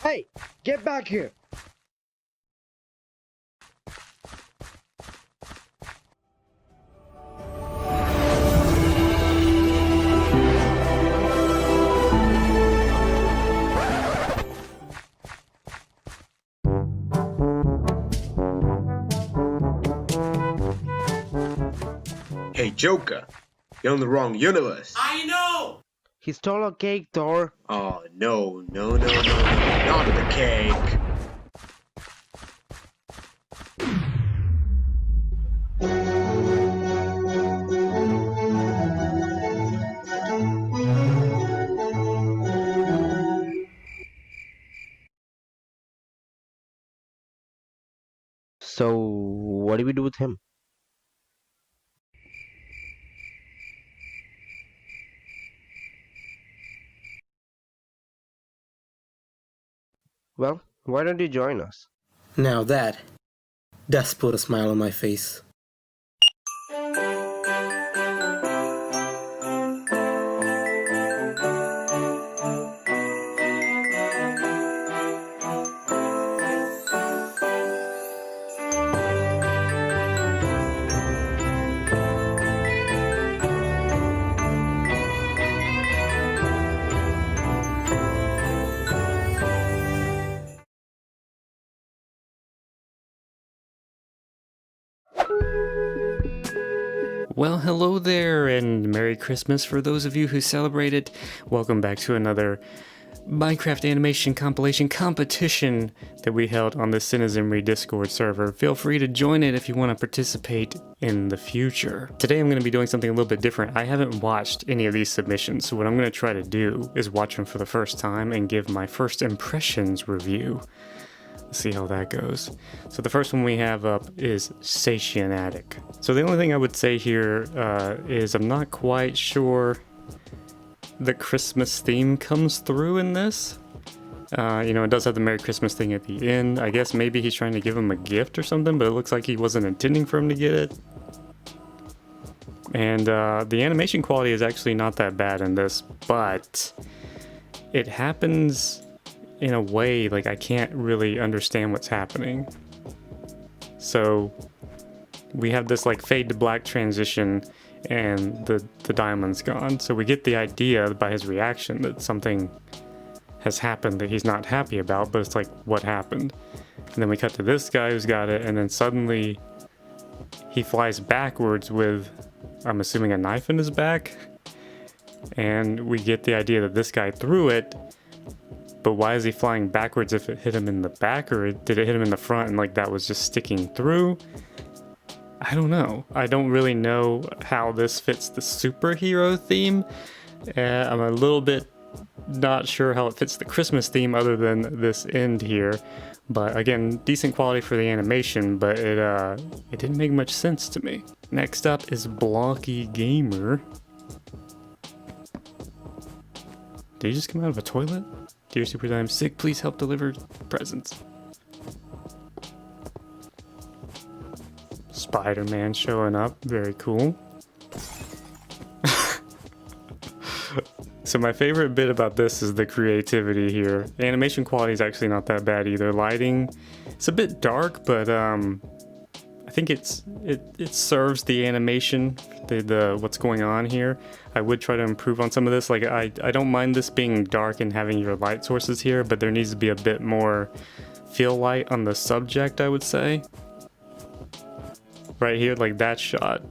Hey, get back here! Hey Joker, you're in the wrong universe. I know! He stole a cake, Thor. Oh no, not the cake. So, what do we do with him? Well, why don't you join us? Now that does put a smile on my face. Well, hello there, and Merry Christmas for those of you who celebrate it. Welcome back to another Minecraft animation compilation competition that we held on the Citizenry Discord server. Feel free to join it if you want to participate in the future. Today I'm going to be doing something a little bit different. I haven't watched any of these submissions, so what I'm going to try to do is watch them for the first time and give my first impressions review. Let's see how that goes. So the first one we have up is Satiatic. So the only thing I would say here is I'm not quite sure the Christmas theme comes through in this. You know, it does have the Merry Christmas thing at the end. I guess maybe he's trying to give him a gift or something, but it looks like he wasn't intending for him to get it. And the animation quality is actually not that bad in this, but it happens in a way like I can't really understand what's happening. So we have this like fade to black transition and the diamond's gone. So we get the idea by his reaction that something has happened that he's not happy about, but it's like, what happened? And then we cut to this guy who's got it, and then suddenly he flies backwards with, I'm assuming, a knife in his back. And we get the idea that this guy threw it, but why is he flying backwards if it hit him in the back, or did it hit him in the front and like that was just sticking through? I don't know. I don't really know how this fits the superhero theme. I'm a little bit not sure how it fits the Christmas theme other than this end here. But again, decent quality for the animation, but it didn't make much sense to me. Next up is Blocky Gamer. Did he just come out of a toilet? Dear Super, I'm sick, please help deliver presents. Spider-Man showing up, very cool. So my favorite bit about this is the creativity here. The animation quality is actually not that bad either. Lighting, it's a bit dark, but I think it serves the animation, the what's going on here. I would try to improve on some of this. Like I don't mind this being dark and having your light sources here, but there needs to be a bit more feel light on the subject, I would say. Right here, like that shot,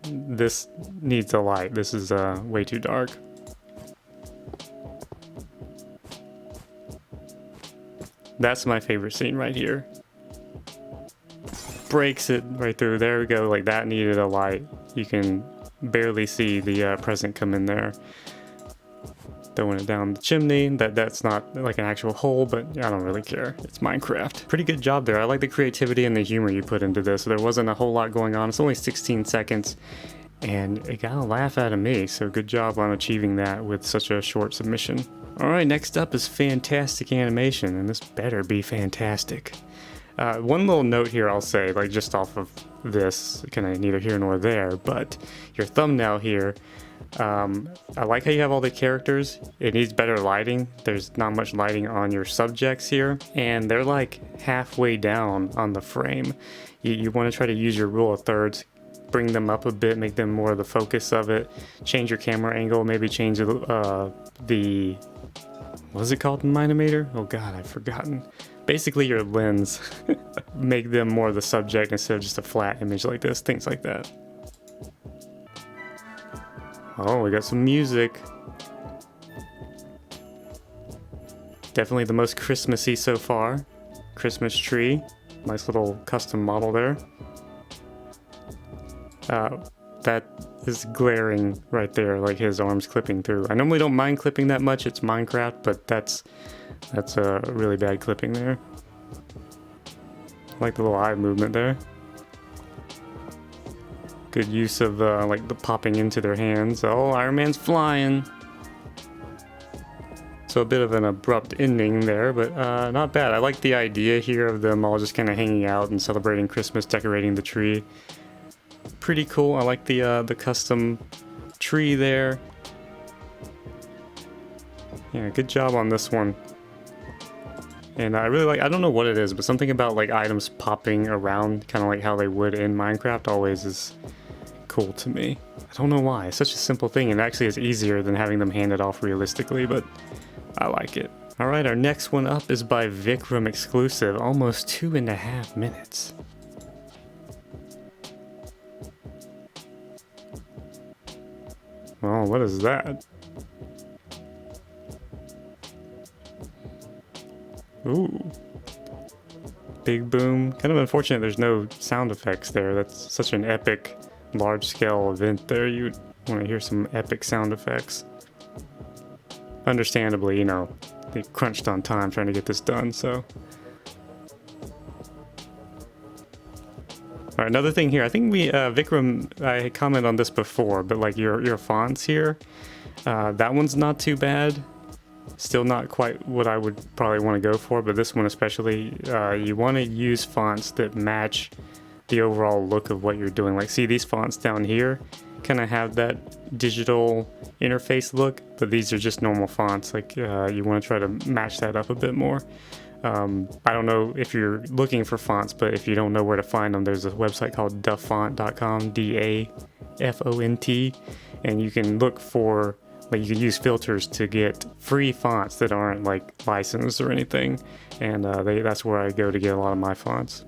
this needs a light. This is way too dark. That's my favorite scene right here. Breaks it right through. There we go. Like that needed a light. You can barely see the present come in there. Throwing it down the chimney. That's not like an actual hole, but I don't really care. It's Minecraft. Pretty good job there. I like the creativity and the humor you put into this. There wasn't a whole lot going on. It's only 16 seconds. And it got a laugh out of me. So good job on achieving that with such a short submission. Alright, next up is fantastic animation, and this better be fantastic. One little note here I'll say, like just off of this, kind of neither here nor there, but your thumbnail here, I like how you have all the characters. It needs better lighting. There's not much lighting on your subjects here, and they're like halfway down on the frame. You want to try to use your rule of thirds, bring them up a bit, make them more of the focus of it, change your camera angle, maybe change the what is it called in Minimator? Oh god, I've forgotten. Basically your lens. Make them more of the subject instead of just a flat image like this, things like that. Oh, we got some music. Definitely the most Christmassy so far. Christmas tree. Nice little custom model there. That is glaring right there, like his arms clipping through. I normally don't mind clipping that much, it's Minecraft, but that's a really bad clipping there. I like the little eye movement there. Good use of like the popping into their hands. Oh, Iron Man's flying. So a bit of an abrupt ending there, but not bad. I like the idea here of them all just kind of hanging out and celebrating Christmas, decorating the tree. Pretty cool. I like the custom tree there. Yeah, good job on this one. And I really like, I don't know what it is, but something about like items popping around, kind of like how they would in Minecraft, always is cool to me. I don't know why. It's such a simple thing, and actually is easier than having them handed off realistically, but I like it. Alright, our next one up is by Vikram exclusive, almost 2.5 minutes. Oh, what is that? Ooh. Big boom. Kind of unfortunate there's no sound effects there. That's such an epic, large-scale event there. You want to hear some epic sound effects. Understandably, you know, they crunched on time trying to get this done, so... Alright, another thing here, I think Vikram, I commented on this before, but like your fonts here, That one's not too bad. Still not quite what I would probably want to go for, but this one especially, you want to use fonts that match the overall look of what you're doing. Like, see these fonts down here kind of have that digital interface look, but these are just normal fonts. Like, you want to try to match that up a bit more. I don't know if you're looking for fonts, but if you don't know where to find them, there's a website called dafont.com, DAFONT, and you can look for, like, you can use filters to get free fonts that aren't like licensed or anything, and that's where I go to get a lot of my fonts.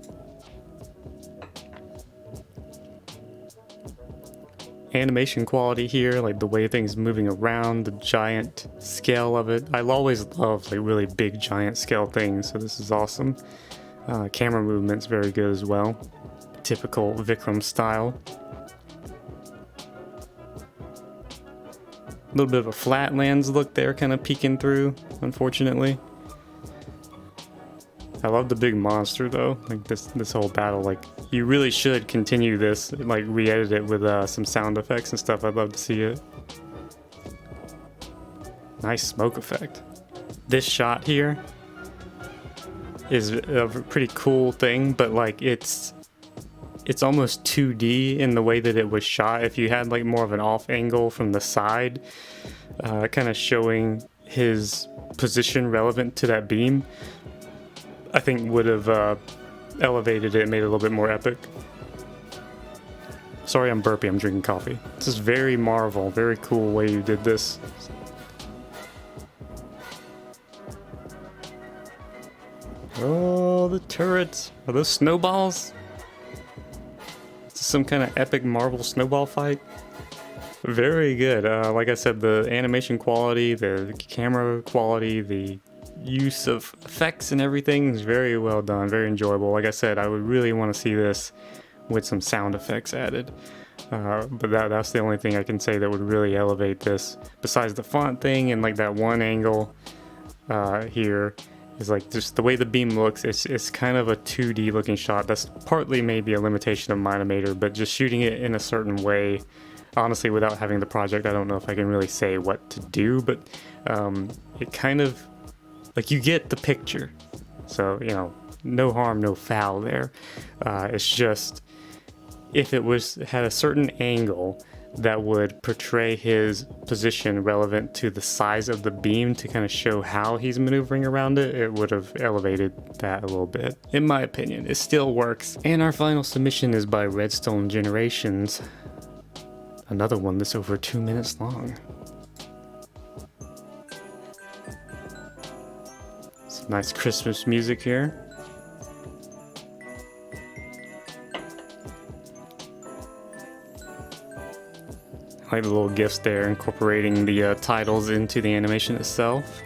Animation quality here, like the way things moving around, the giant scale of it. I always love like really big giant scale things, so this is awesome. Camera movement's very good as well. Typical Vikram style. A little bit of a flatlands look there, kind of peeking through, unfortunately. I love the big monster though, like this whole battle. Like, you really should continue this, like re-edit it with some sound effects and stuff. I'd love to see it. Nice smoke effect. This shot here is a pretty cool thing, but like it's almost 2D in the way that it was shot. If you had like more of an off angle from the side, kind of showing his position relevant to that beam, I think would have elevated it and made it a little bit more epic. Sorry, I'm burpy, I'm drinking coffee. This is very Marvel, very cool way you did this. Oh, the turrets. Are those snowballs? Is this some kind of epic Marvel snowball fight? Very good. Like I said, the animation quality, the camera quality, the use of effects and everything is very well done, very enjoyable. Like I said, I would really want to see this with some sound effects added. But that's the only thing I can say that would really elevate this, besides the font thing and like that one angle here. Is like just the way the beam looks. It's kind of a 2D looking shot. That's partly maybe a limitation of Minimator, but just shooting it in a certain way, honestly, without having the project, I don't know if I can really say what to do, but it kind of, like, you get the picture. So, you know, no harm, no foul there. It's just, if it had a certain angle that would portray his position relevant to the size of the beam to kind of show how he's maneuvering around it, it would have elevated that a little bit. In my opinion, it still works. And our final submission is by Redstone Generations. Another one that's over 2 minutes long. Some nice Christmas music here. I like the little gifts there, incorporating the titles into the animation itself.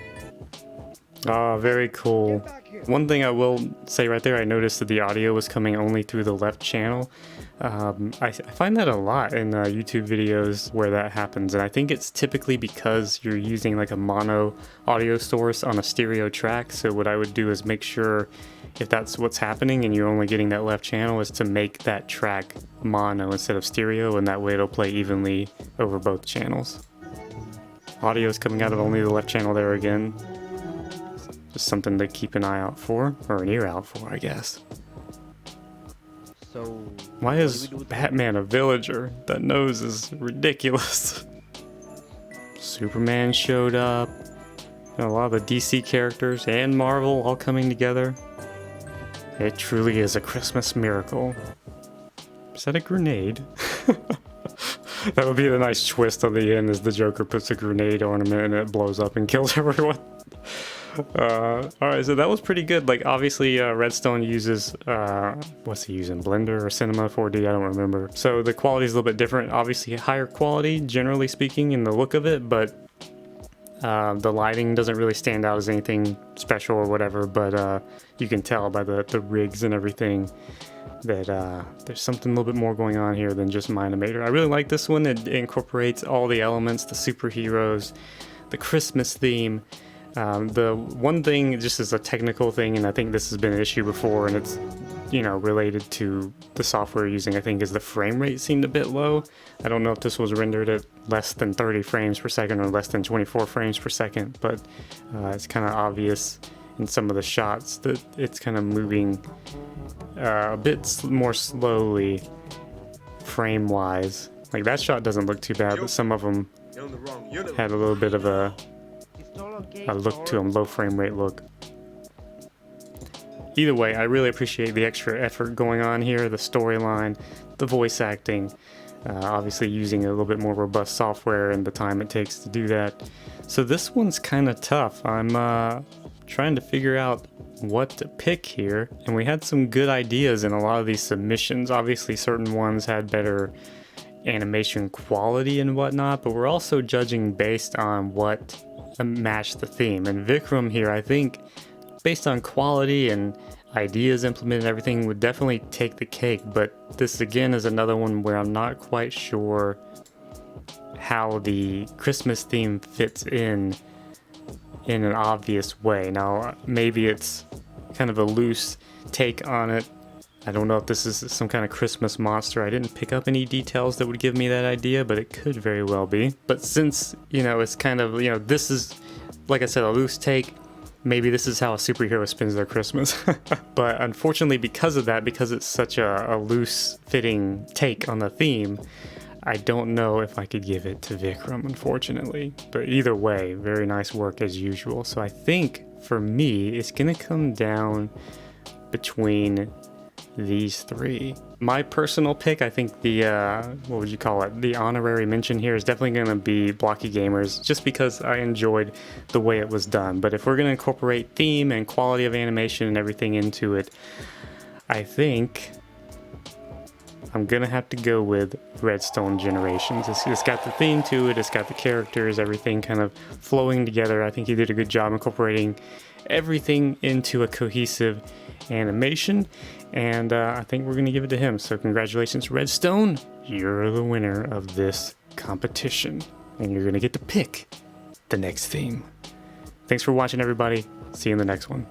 Ah, very cool. One thing I will say right there, I noticed that the audio was coming only through the left channel. I find that a lot in YouTube videos where that happens, and I think it's typically because you're using like a mono audio source on a stereo track. So what I would do is make sure, if that's what's happening and you're only getting that left channel, is to make that track mono instead of stereo, and that way it'll play evenly over both channels. Audio is coming out of only the left channel there again. Just something to keep an eye out for, or an ear out for, I guess. So why is Batman a villager? That nose is ridiculous. Superman showed up. And a lot of the DC characters and Marvel all coming together. It truly is a Christmas miracle. Is that a grenade? That would be the nice twist on the end, as the Joker puts a grenade ornament and it blows up and kills everyone. Alright, so that was pretty good. Like, obviously, Redstone uses, what's he using? Blender or Cinema 4D? I don't remember. So the quality is a little bit different. Obviously, higher quality, generally speaking, in the look of it, but the lighting doesn't really stand out as anything special or whatever, but you can tell by the rigs and everything that there's something a little bit more going on here than just Minimator. I really like this one. It incorporates all the elements, the superheroes, the Christmas theme. The one thing, just as a technical thing, and I think this has been an issue before, and it's related to the software you're using, I think, is the frame rate seemed a bit low. I don't know if this was rendered at less than 30 frames per second or less than 24 frames per second, but it's kind of obvious in some of the shots that it's kind of moving a bit more slowly frame-wise. Like, that shot doesn't look too bad, but some of them had a little bit of a look to them, low frame rate look. Either way, I really appreciate the extra effort going on here, the storyline, the voice acting, obviously using a little bit more robust software and the time it takes to do that. So this one's kind of tough. I'm trying to figure out what to pick here, and we had some good ideas in a lot of these submissions. Obviously certain ones had better animation quality and whatnot, but we're also judging based on what matched the theme. And Vikram here, I think, based on quality and ideas implemented, everything would definitely take the cake. But this again is another one where I'm not quite sure how the Christmas theme fits in an obvious way. Now maybe it's kind of a loose take on it. I don't know if this is some kind of Christmas monster. I didn't pick up any details that would give me that idea, but it could very well be. But since, it's kind of, this is, like I said, a loose take, maybe this is how a superhero spends their Christmas. But unfortunately, because of that, because it's such a loose fitting take on the theme, I don't know if I could give it to Vikram, unfortunately. But either way, very nice work as usual. So I think for me, it's gonna come down between these three. My personal pick, I think the what would you call it, the honorary mention here is definitely going to be Blocky Gamers, just because I enjoyed the way it was done. But if we're going to incorporate theme and quality of animation and everything into it, I think I'm gonna have to go with Redstone Generations. It's got the theme to it, it's got the characters, everything kind of flowing together. I think he did a good job incorporating everything into a cohesive animation, and I think we're gonna give it to him. So congratulations, Redstone, you're the winner of this competition, and you're gonna get to pick the next theme. Thanks for watching, everybody. See you in the next one.